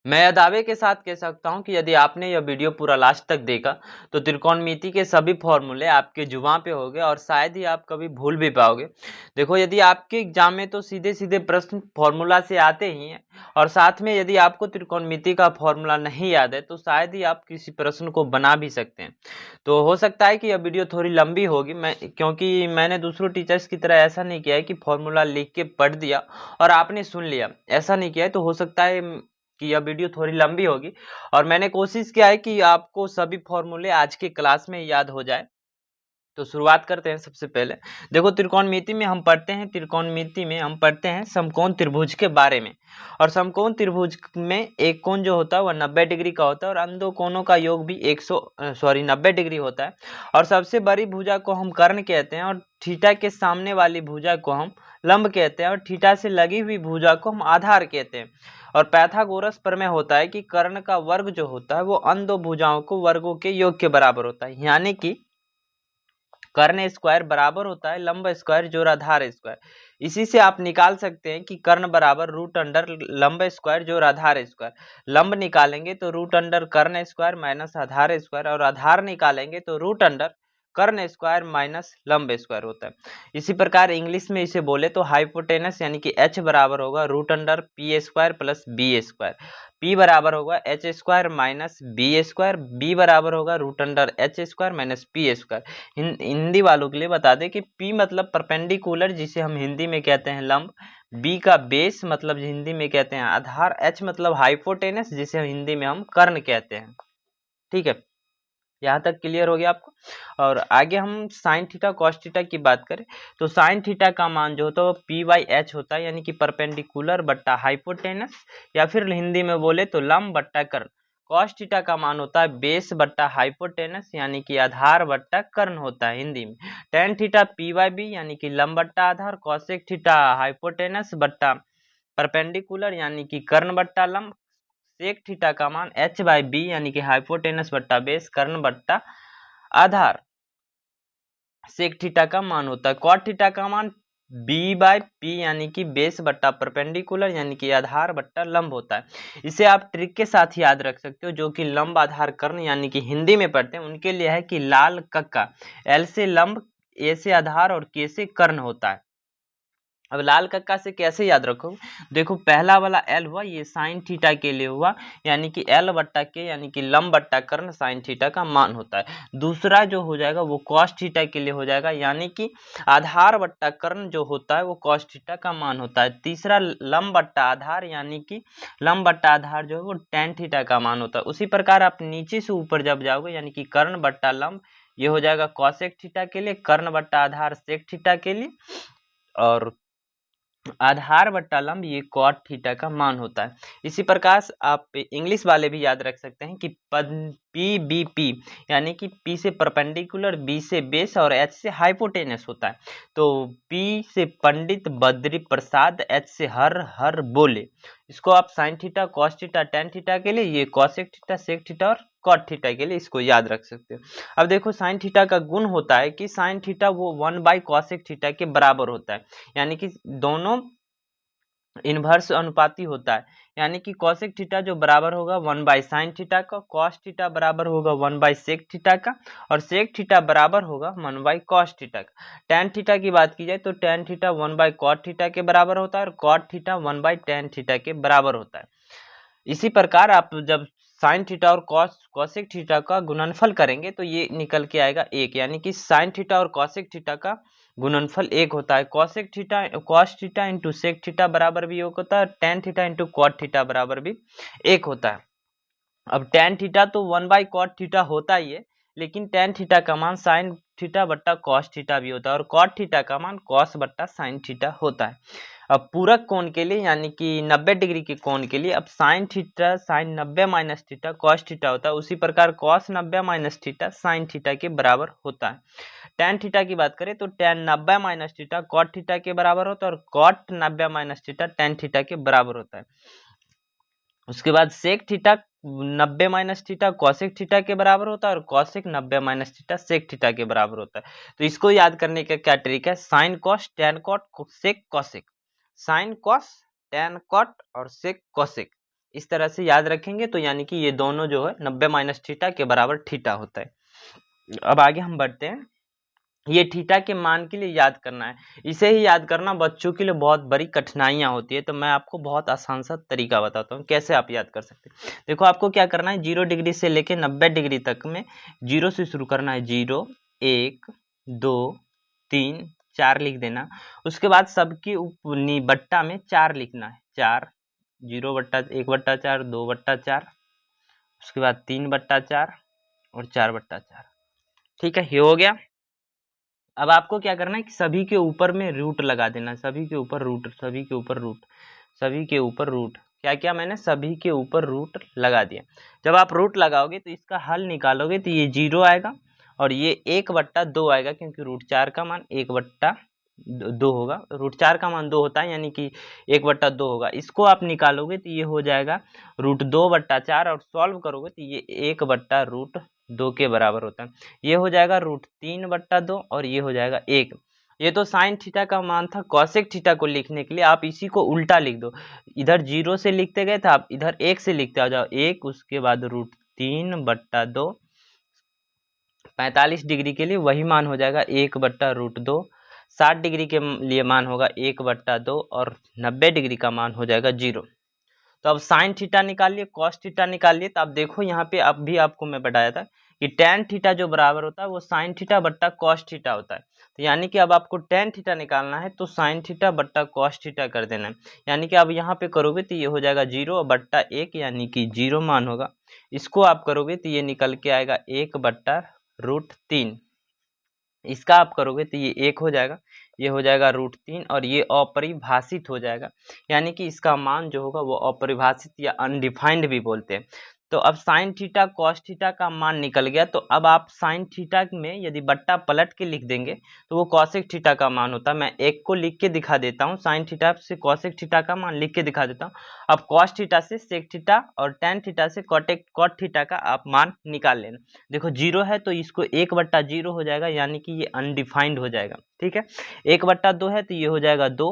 मैं यह दावे के साथ कह सकता हूं कि यदि आपने यह वीडियो पूरा लास्ट तक देखा तो त्रिकोणमिति के सभी फॉर्मूले आपके जुबान पे होंगे और शायद ही आप कभी भूल भी पाओगे। देखो, यदि आपके एग्जाम में तो सीधे सीधे प्रश्न फॉर्मूला से आते ही हैं और साथ में यदि आपको त्रिकोणमिति का फॉर्मूला नहीं याद है तो शायद ही आप किसी प्रश्न को बना भी सकते हैं। तो हो सकता है कि यह वीडियो थोड़ी लंबी होगी, क्योंकि मैंने दूसरों टीचर्स की तरह ऐसा नहीं किया है कि फॉर्मूला लिख के पढ़ दिया और आपने सुन लिया, ऐसा नहीं किया है। तो हो सकता है कि यह वीडियो थोड़ी लंबी होगी और मैंने कोशिश किया है कि आपको सभी फॉर्मूले आज के क्लास में याद हो जाए। तो शुरुआत करते हैं। सबसे पहले देखो, त्रिकोणमिति में हम पढ़ते हैं समकोण त्रिभुज के बारे में। और समकोण त्रिभुज में एक कोण जो होता है वह 90 डिग्री का होता है और अन्य दो कोणों का योग भी 90 डिग्री होता है। और सबसे बड़ी भुजा को हम कर्ण कहते हैं और थीटा के सामने वाली भुजा को हम लंब कहते हैं और थीटा से लगी हुई भुजा को हम आधार कहते हैं। और पाइथागोरस प्रमेय होता है कि कर्ण का वर्ग जो होता है वो अन्य दो भुजाओं को वर्गों के योग के बराबर होता है, यानी कि कर्ण स्क्वायर बराबर होता है लंब स्क्वायर जोड़ आधार स्क्वायर। इसी से आप निकाल सकते हैं कि कर्ण बराबर रूट अंडर लंब स्क्वायर जोड़ आधार स्क्वायर। लंब निकालेंगे तो रूट अंडर कर्ण स्क्वायर माइनस आधार स्क्वायर और आधार निकालेंगे तो रूट अंडर कर्ण स्क्वायर माइनस लंब स्क्वायर होता है। इसी प्रकार इंग्लिश में इसे बोले तो हाइपोटेनस यानी कि h बराबर होगा root under P square plus B square. P बराबर होगा H square minus B square. B बराबर होगा root under H square minus P square. Hindi वालों के लिए बता दें कि P मतलब परपेंडिकुलर जिसे हम हिंदी में कहते हैं लंब, B का बेस मतलब हिंदी में कहते हैं आधार, H मतलब हाइपोटेनस जिसे हिंदी में हम कर्ण कहते हैं। ठीक है, यहाँ तक क्लियर हो गया आपको। और आगे हम साइन थीटा कॉस थीटा की बात करें तो साइन थीटा का मान जो होता है वो पी बाई एच होता है, यानी कि परपेंडिकुलर बट्टा हाइपोटेनस, या फिर हिंदी में बोले तो लंब बट्टा कर्ण। कॉस थीटा का मान होता है बेस बट्टा हाइपोटेनस यानी कि आधार बट्टा कर्ण होता है हिंदी में। Tan theta P by B यानी कि लंब बट्टा आधार। कॉसेक थीटा हाइपोटेनस बट्टा परपेंडिकुलर यानी कि कर्ण बट्टा लंब। सेक थीटा का मान एच बाई बी यानी कि हाइपोटेनस बट्टा बेस कर्ण बट्टा आधार सेक थीटा का मान होता है। कॉट थीटा का मान बी बाई पी यानी कि बेस बट्टा परपेंडिकुलर यानी कि आधार बट्टा लंब होता है। इसे आप ट्रिक के साथ याद रख सकते हो, जो कि लंब आधार कर्ण यानी कि हिंदी में पढ़ते हैं उनके लिए है कि लाल कक्का। एल से लंब, ए से आधार और के से कर्ण होता है। अब लाल कक्का से कैसे याद रखोगे, देखो पहला वाला एल हुआ ये साइन थीटा के लिए हुआ, यानी कि एल बट्टा के यानी कि लंब बट्टा कर्ण साइन थीटा का मान होता है। दूसरा जो हो जाएगा वो कॉस थीटा के लिए हो जाएगा, यानी कि आधार बट्टा कर्ण जो होता है वो कॉस थीटा का मान होता है। तीसरा लंब बट्टा आधार यानी कि लंब बट्टा आधार जो है वो टेन थीटा का मान होता है। उसी प्रकार आप नीचे से ऊपर जब जाओगे यानी कि कर्ण बट्टा लंब ये हो जाएगा कॉसेक थीटा के लिए, कर्ण बट्टा आधार सेक थीटा के लिए, और आधार बट्टा लंब ये कॉट थीटा का मान होता है। इसी प्रकार आप इंग्लिश वाले भी याद रख सकते हैं कि पद पी बी पी यानी कि पी से परपेंडिकुलर, बी से बेस और एच से हाइपोटेनस होता है। तो पी से पंडित बद्री प्रसाद, एच से हर हर बोले। इसको आप sine theta cos theta tan theta के लिए, ये कॉसेक थीटा सेक थीटा और कॉट थीटा के लिए इसको याद रख सकते हो। अब देखो साइन थीटा का गुण होता है कि साइन थीटा वो 1 बाई कॉसेक थीटा के बराबर होता है, यानी कि दोनों इनवर्स अनुपाती होता है। यानी कि कॉसेक थीटा जो बराबर होगा 1 बाई साइन थीटा का, कॉस थीटा बराबर होगा 1 बाई सेक थीटा का, और सेक थीटा बराबर होगा 1 बाई कॉस थीटा का। टेन थीटा की बात की जाए तो tan theta 1 by cot theta के बराबर होता है और cot theta 1 by tan theta के बराबर होता है। इसी प्रकार आप जब साइन थीटा और कॉसेक थीटा का गुणनफल करेंगे तो ये निकल के आएगा एक, यानी कि साइन थीटा और कॉसेक थीटा का गुणनफल एक होता है। Cosec theta cos theta into sec theta बराबर भी एक होता है, tan theta into cot theta बराबर भी एक होता है। अब टेन थीटा तो 1 बाई कॉट थीटा होता ही है, लेकिन टेन थीटा का मान साइन थीटा बट्टा कॉस थीटा भी होता है और कॉट थीटा का मान कॉस बट्टा साइन थीटा होता है। अब पूरक कोण के लिए यानी कि 90 डिग्री के कोण के लिए अब sine theta sine 90 minus theta cos theta होता है, उसी प्रकार cos 90 minus theta sine theta के बराबर होता है। टेन थीटा की बात करें तो tan 90 minus theta cot theta के बराबर होता है और cot 90 minus theta tan theta के बराबर होता है। उसके बाद sec theta 90 minus theta cosec theta के बराबर होता है और cosec 90 minus theta sec theta के बराबर होता है। तो इसको याद करने का क्या ट्रिक है, sine cos tan cot sec cosec, sine cos tan cot और सेक कॉसेक, इस तरह से याद रखेंगे तो यानी कि ये दोनों जो है 90 माइनस थीटा के बराबर थीटा होता है। अब आगे हम बढ़ते हैं। ये थीटा के मान के लिए याद करना है। इसे ही याद करना बच्चों के लिए बहुत बड़ी कठिनाइयाँ होती है, तो मैं आपको बहुत आसान सा तरीका बताता हूँ कैसे आप याद कर सकते हैं। देखो आपको क्या करना है, 0 डिग्री से लेके 90 डिग्री तक में 0 से शुरू करना है। 0 1 2 3 4 लिख देना। उसके बाद सबकी बट्टा में 4 लिखना है। 4 0 बट्टा 1 बट्टा 4 2 बट्टा 4, उसके बाद 3 बट्टा 4 और 4 बट्टा 4। ठीक है, ये हो गया। अब आपको क्या करना है कि सभी के ऊपर में रूट लगा देना। सभी के ऊपर रूट, सभी के ऊपर रूट, सभी के ऊपर रूट। क्या क्या मैंने सभी के ऊपर रूट लगा दिया। जब आप रूट लगाओगे तो इसका हल निकालोगे तो ये 0 आएगा और ये 1/2 आएगा, क्योंकि रूट 4 का मान 1/2 होगा। रूट 4 का मान 2 होता है, यानी कि 1/2 होगा। इसको आप निकालोगे तो ये हो जाएगा √2/4 और सॉल्व करोगे तो ये 1/√2 के बराबर होता है। ये हो जाएगा √3/2 और ये हो जाएगा 1। ये तो साइन थीटा का मान था। कॉसेक थीटा को लिखने के लिए आप इसी को उल्टा लिख दो। इधर 0 से लिखते गए थे, आप इधर 1 से लिखते आ जाओ। 1 उसके बाद √3/2, 45 डिग्री के लिए वही मान हो जाएगा 1/√2। 60 डिग्री के लिए मान होगा 1/2 और 90 डिग्री का मान हो जाएगा 0। तो अब साइन थीटा निकालिए, कॉस थीटा निकालिए। तो आप देखो यहाँ पे अब भी आपको मैं बताया था कि टेन थीटा जो बराबर होता है वो साइन थीटा बट्टा कॉस थीटा होता है। तो यानी कि अब आपको टेन थीटा निकालना है तो साइन थीटा बट्टा कॉस थीटा कर देना है। यानी कि अब यहाँ पे करोगे तो ये हो जाएगा 0/1, यानी कि 0 मान होगा। इसको आप करोगे तो ये निकल के आएगा 1/√3। इसका आप करोगे तो ये 1 हो जाएगा, ये हो जाएगा √3 और ये अपरिभाषित हो जाएगा। यानी कि इसका मान जो होगा वो अपरिभाषित या अनडिफाइंड भी बोलते हैं। तो अब साइन थीटा कॉस थीटा का मान निकल गया। तो अब आप साइन थीटा में यदि बट्टा पलट के लिख देंगे तो वो कॉसेक थीटा का मान होता है। मैं एक को लिख के दिखा देता हूँ, साइन थीटा से कॉसेक थीटा का मान लिख के दिखा देता हूँ। अब कॉस थीटा से सेक थीटा और टेन थीटा से कॉट थीटा का आप मान निकाल लेना। देखो 0 है तो इसको 1/0 हो जाएगा, यानी कि ये अनडिफाइंड हो जाएगा। ठीक है, 1/2 है तो ये हो जाएगा 2,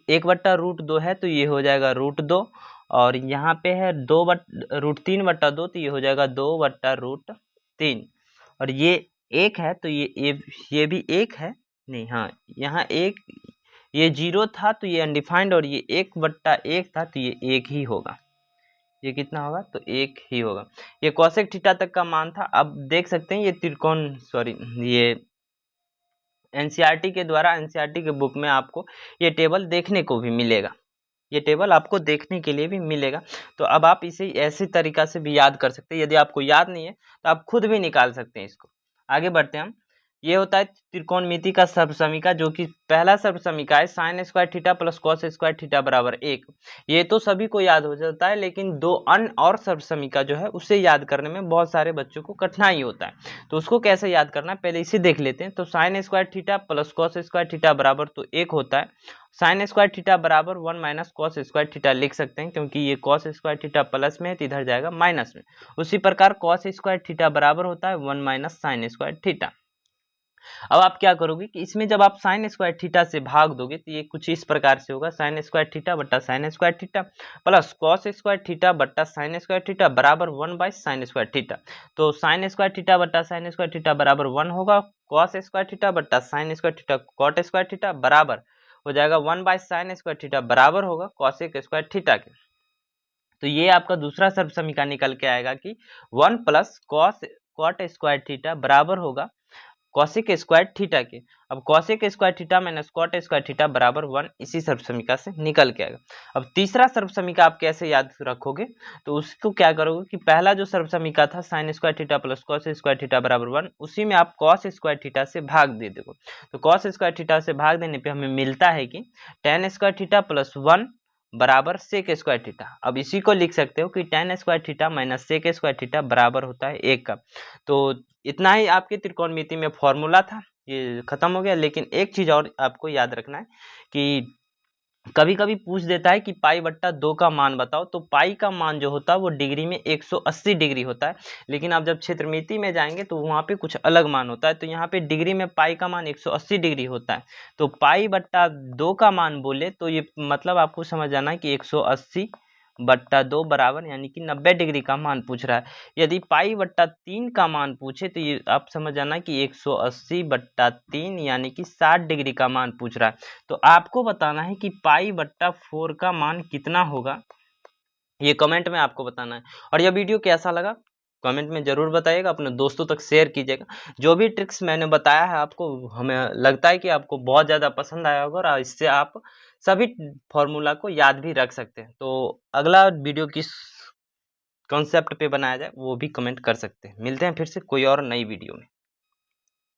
1/√2 है तो ये हो जाएगा √2 और यहाँ पे है √3/2 तो ये हो जाएगा 2/√3 और ये 1 है तो ये भी 1 है। नहीं, हाँ, यहाँ 1, ये 0 था तो ये अनडिफाइंड और ये 1/1 था तो ये 1 ही होगा। ये कितना होगा तो 1 ही होगा। ये कॉसेक थीटा तक का मान था। अब देख सकते हैं ये त्रिकोण, सॉरी, ये एनसीईआरटी के द्वारा, एनसीईआरटी के बुक में आपको ये टेबल देखने को भी मिलेगा। ये टेबल आपको देखने के लिए भी मिलेगा। तो अब आप इसे ऐसे तरीका से भी याद कर सकते हैं। यदि आपको याद नहीं है तो आप खुद भी निकाल सकते हैं इसको। आगे बढ़ते हैं हम। ये होता है त्रिकोणमिति का सर्वसमीका, जो कि पहला सर्वसमीका है sign square theta plus cos square theta बराबर 1। ये तो सभी को याद हो जाता है, लेकिन दो अन्य और सर्वसमीका जो है उसे याद करने में बहुत सारे बच्चों को कठिनाई होता है। तो उसको कैसे याद करना है पहले इसे देख लेते हैं। तो sine square theta plus cos square theta बराबर तो 1 होता है। साइन स्क्वायर थीटा बराबर 1 माइनस कॉस स्क्वायर थीटा लिख सकते हैं, क्योंकि ये कॉस स्क्वायर थीटा प्लस में है तो इधर जाएगा माइनस में। उसी प्रकार कॉस स्क्वायर थीटा बराबर होता है 1 माइनस साइन स्क्वायर थीटा। अब आप क्या करोगे कि इसमें जब आप साइन स्क्वायर थीटा से भाग दोगे तो ये कुछ इस प्रकार से होगा, साइन स्क्वायर थीटा बट्टा sine square theta plus cos square theta बट्टा साइन स्क्वायर थीटा बराबर 1/sin स्क्वायर थीटा। तो साइन स्क्वायर थीटा बट्टा साइन स्क्वायर थीटा बराबर 1 होगा। कॉस स्क्वायर थीटा बट्टा sine square theta cot square theta बराबर हो जाएगा 1/sin स्क्वायर थीटा बराबर होगा कॉसेक स्क्वायर थीटा के। तो ये आपका दूसरा सर्वसमीकरण निकल के आएगा कि 1 plus cos cot square theta बराबर होगा कॉसेक स्क्वायर थीटा के। अब cosec square theta minus cot square theta बराबर 1 इसी सर्वसमीकरण से निकल के आएगा। अब तीसरा सर्वसमीकरण आप कैसे याद रखोगे, तो उसको क्या करोगे कि पहला जो सर्वसमीकरण था sign square theta plus cos square theta बराबर 1, उसी में आप कॉस स्क्वायर थीटा से भाग दे दोगे। तो कॉस स्क्वायर थीटा से भाग देने पे हमें मिलता है कि टेन स्क्वायर थीटा प्लस 1 बराबर सेक स्क्वायर थीटा। अब इसी को लिख सकते हो कि tan square theta minus sec square theta बराबर होता है 1 का। तो इतना ही आपके त्रिकोणमिति में फॉर्मूला था, ये खत्म हो गया। लेकिन एक चीज और आपको याद रखना है कि कभी कभी पूछ देता है कि पाई बट्टा 2 का मान बताओ, तो पाई का मान जो होता है वो डिग्री में 180 डिग्री होता है, लेकिन आप जब क्षेत्रमिति में जाएंगे तो वहाँ पे कुछ अलग मान होता है। तो यहाँ पे डिग्री में पाई का मान 180 डिग्री होता है, तो पाई बट्टा 2 का मान बोले तो ये मतलब आपको समझ आना है कि 180 बट्टा 2 बराबर यानी कि 90 डिग्री का मान पूछ रहा है। यदि पाई बट्टा 3 का मान पूछे तो ये आप समझ आना कि 180 बट्टा 3 यानी कि 60 डिग्री का मान पूछ रहा है। तो आपको बताना है कि पाई बट्टा 4 का मान कितना होगा, ये कमेंट में आपको बताना है। और यह वीडियो कैसा लगा कमेंट में ज़रूर बताइएगा, अपने दोस्तों तक शेयर कीजिएगा। जो भी ट्रिक्स मैंने बताया है आपको, हमें लगता है कि आपको बहुत ज़्यादा पसंद आया होगा और इससे आप सभी फॉर्मूला को याद भी रख सकते हैं। तो अगला वीडियो किस कॉन्सेप्ट पे बनाया जाए वो भी कमेंट कर सकते हैं। मिलते हैं फिर से कोई और नई वीडियो में।